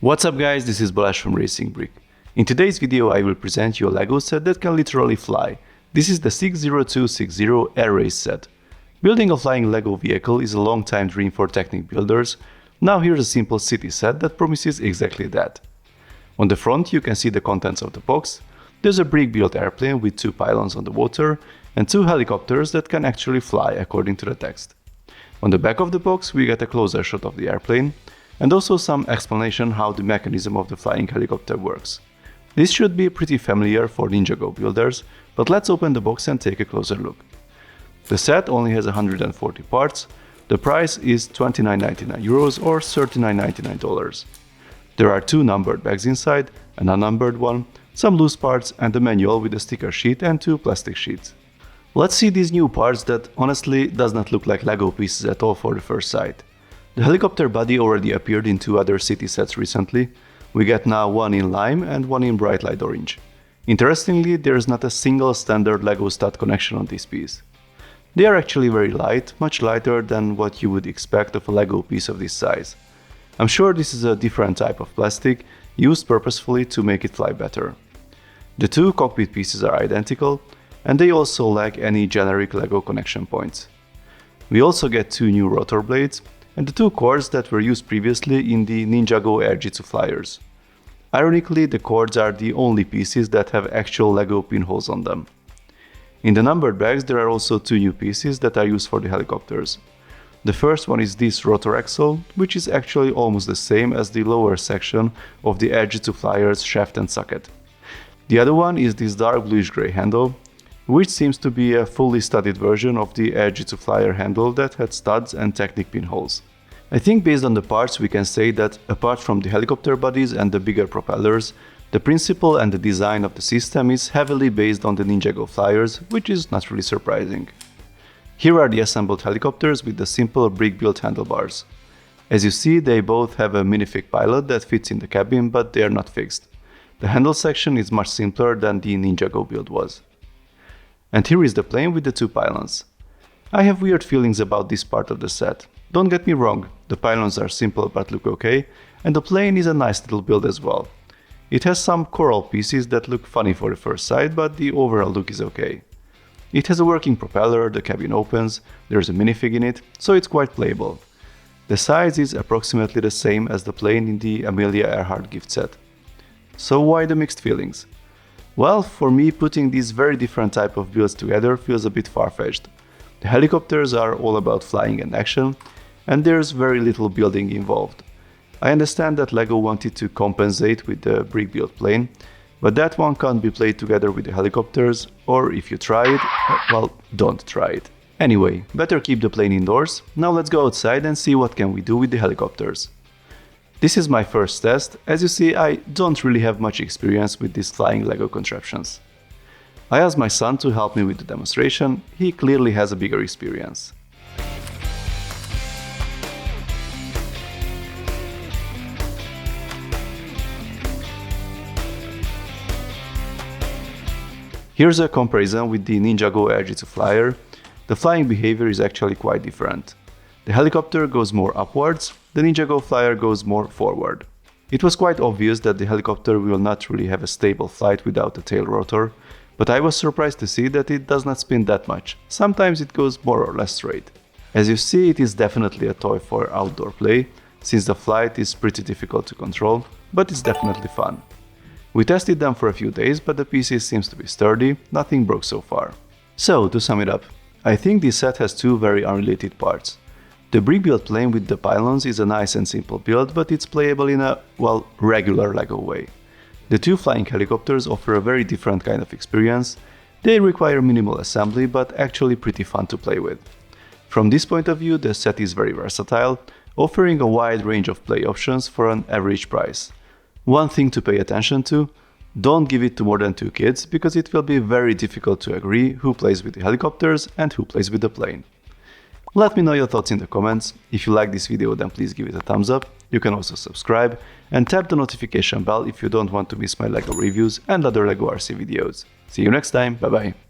What's up guys, this is Balázs from Racing Brick. In today's video I will present you a LEGO set that can literally fly. This is the 60260 Air Race set. Building a flying LEGO vehicle is a long-time dream for Technic builders. Now here's a simple city set that promises exactly that. On the front you can see the contents of the box. There's a brick-built airplane with 2 pylons on the water and 2 helicopters that can actually fly according to the text. On the back of the box we get a closer shot of the airplane, and also some explanation how the mechanism of the flying helicopter works. This should be pretty familiar for Ninjago builders, but let's open the box and take a closer look. The set only has 140 parts. The price is €29.99 or $39.99. There are 2 numbered bags inside, an unnumbered one, some loose parts and a manual with a sticker sheet and 2 plastic sheets. Let's see these new parts that honestly does not look like LEGO pieces at all for the first sight. The helicopter body already appeared in 2 other city sets recently. We get now one in lime and one in bright light orange. Interestingly, there is not a single standard LEGO stud connection on this piece. They are actually very light, much lighter than what you would expect of a LEGO piece of this size. I'm sure this is a different type of plastic, used purposefully to make it fly better. The 2 cockpit pieces are identical, and they also lack any generic LEGO connection points. We also get 2 new rotor blades, and the 2 cords that were used previously in the Ninjago Air Jitsu flyers. Ironically, the cords are the only pieces that have actual LEGO pinholes on them. In the numbered bags there are also 2 new pieces that are used for the helicopters. The first one is this rotor axle, which is actually almost the same as the lower section of the Air Jitsu flyer's shaft and socket. The other one is this dark bluish-gray handle, which seems to be a fully studded version of the Air Jitsu flyer handle that had studs and Technic pinholes. I think based on the parts we can say that apart from the helicopter bodies and the bigger propellers, the principle and the design of the system is heavily based on the Ninjago flyers, which is not really surprising. Here are the assembled helicopters with the simple brick-built handlebars. As you see, they both have a minifig pilot that fits in the cabin, but they are not fixed. The handle section is much simpler than the Ninjago build was. And here is the plane with the 2 pylons. I have weird feelings about this part of the set. Don't get me wrong, the pylons are simple but look okay, and the plane is a nice little build as well. It has some coral pieces that look funny for the first sight, but the overall look is okay. It has a working propeller, the cabin opens, there's a minifig in it, so it's quite playable. The size is approximately the same as the plane in the Amelia Earhart gift set. So why the mixed feelings? Well, for me, putting these very different type of builds together feels a bit far-fetched. The helicopters are all about flying and action, and there's very little building involved. I understand that LEGO wanted to compensate with the brick-built plane, but that one can't be played together with the helicopters, or if you try it, well, don't try it. Anyway, better keep the plane indoors. Now let's go outside and see what can we do with the helicopters. This is my first test. As you see, I don't really have much experience with these flying LEGO contraptions. I asked my son to help me with the demonstration. He clearly has a bigger experience. Here's a comparison with the Ninjago Air Jitsu flyer. The flying behavior is actually quite different. The helicopter goes more upwards, the Ninjago flyer goes more forward. It was quite obvious that the helicopter will not really have a stable flight without a tail rotor, but I was surprised to see that it does not spin that much. Sometimes it goes more or less straight. As you see, it is definitely a toy for outdoor play, since the flight is pretty difficult to control, but it's definitely fun. We tested them for a few days, but the pieces seems to be sturdy, nothing broke so far. So, to sum it up, I think this set has 2 very unrelated parts. The brick-built plane with the pylons is a nice and simple build, but it's playable in a, well, regular LEGO way. The 2 flying helicopters offer a very different kind of experience. They require minimal assembly, but actually pretty fun to play with. From this point of view, the set is very versatile, offering a wide range of play options for an average price. One thing to pay attention to: don't give it to more than 2 kids, because it will be very difficult to agree who plays with the helicopters and who plays with the plane. Let me know your thoughts in the comments. If you like this video, then please give it a thumbs up. You can also subscribe and tap the notification bell if you don't want to miss my LEGO reviews and other LEGO RC videos. See you next time, bye bye!